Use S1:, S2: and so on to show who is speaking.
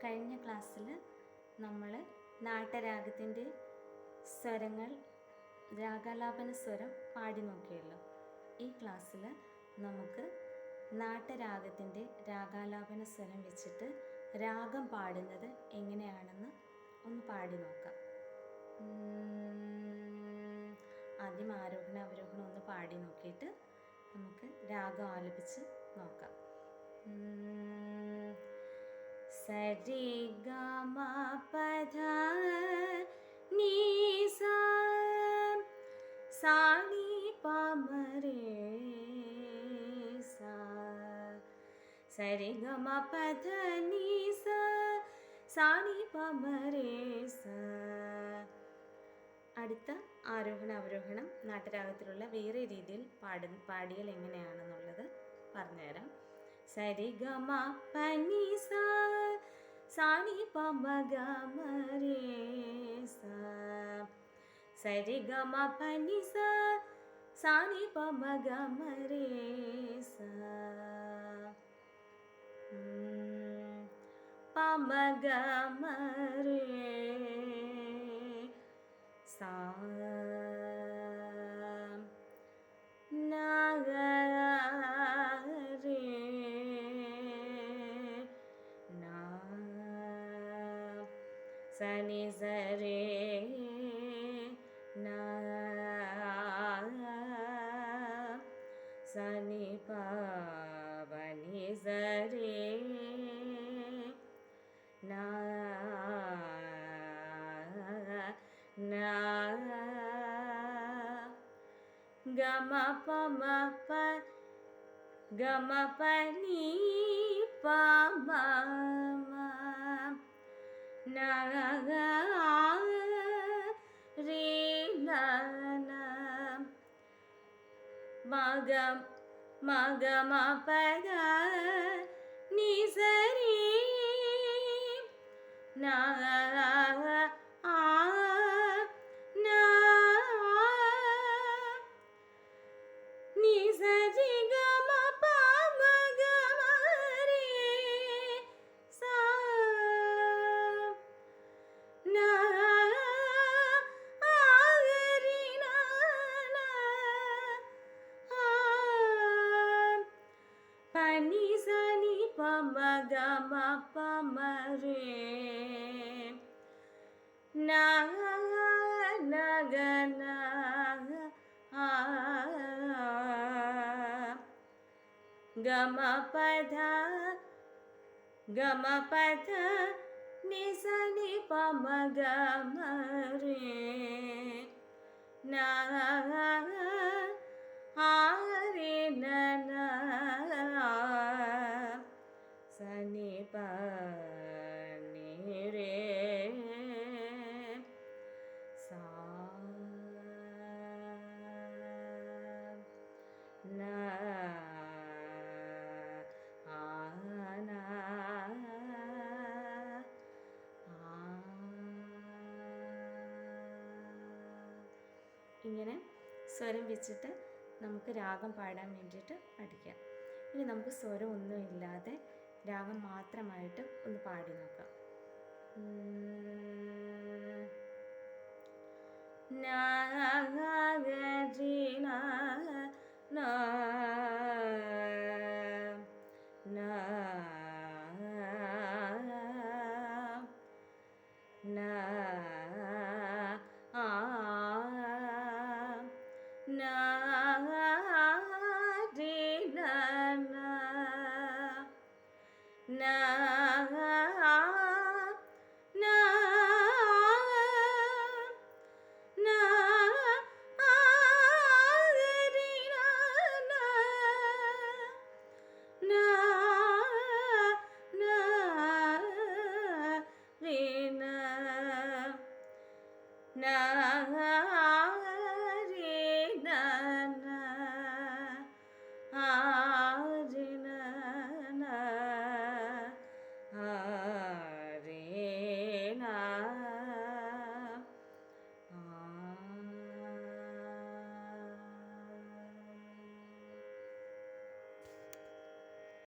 S1: കഴിഞ്ഞ ക്ലാസ്സിൽ നമ്മൾ നാട്ടരാഗത്തിൻ്റെ സ്വരങ്ങൾ, രാഗാലാപന സ്വരം പാടി നോക്കിയല്ലോ. ഈ ക്ലാസ്സിൽ നമുക്ക് നാട്ടരാഗത്തിൻ്റെ രാഗാലാപന സ്വരം വെച്ചിട്ട് രാഗം പാടുന്നത് എങ്ങനെയാണെന്ന് ഒന്ന് പാടി നോക്കാം. ആദ്യം ആരോഹണ അവരോഹണം ഒന്ന് പാടി നോക്കിയിട്ട് നമുക്ക് രാഗം ആലപിച്ച് നോക്കാം. സരി ഗ മ പ ധ നീ സ സാ നി പ മ രെ സ. സരി ഗ മ പ ധ നീ സ സാ നി പ മ രെ സ. അടുത്ത ആരോഹണ അവരോഹണം നാട്ടരാഗത്തിലുള്ള വേറെ രീതിയിൽ പാടിയാൽ എങ്ങനെയാണെന്നുള്ളത് പറഞ്ഞുതരാം. സരി ഗ മ പ നി സ സാ നി പ മ ഗ മ രെ സ. സരി ഗ മ പ നി സ സാ നി പ മ ഗ മ രെ സ. പ മ ഗ മ രെ സാ. ന ഗ രെ ന. സ നി സ രെ ന. സ നി പ പ നി സ രെ ന. ന ഗ മ പ മ പ ഗ മ പ നി പ മ മ. ന ഗ രെ ന ന. മ ഗ മ പ ധ നി സ രെ ന നി സ രി ഗ മ പ മ ഗ മ രെ സ. ന രി ന ന. പ നി സ നി പ മ ഗ മ പ മ രെ. ന ഗ ന ഗ മ പ ധ ഗ മ പ ധ നി സ നി പ മ ഗ മ രെ. ന രെ ന ന. സ നി പ നി രെ സാ. ന ന. ഇങ്ങനെ സ്വരം വെച്ചിട്ട് നമുക്ക് രാഗം പാടാൻ വേണ്ടിയിട്ട് പഠിക്കാം. ഇനി നമുക്ക് സ്വരം ഒന്നും ഇല്ലാതെ രാഗം മാത്രമായിട്ട് ഒന്ന് പാടി നോക്കാം. ന ഗ രി ന ന. ന ന ന രെ ന ന. ന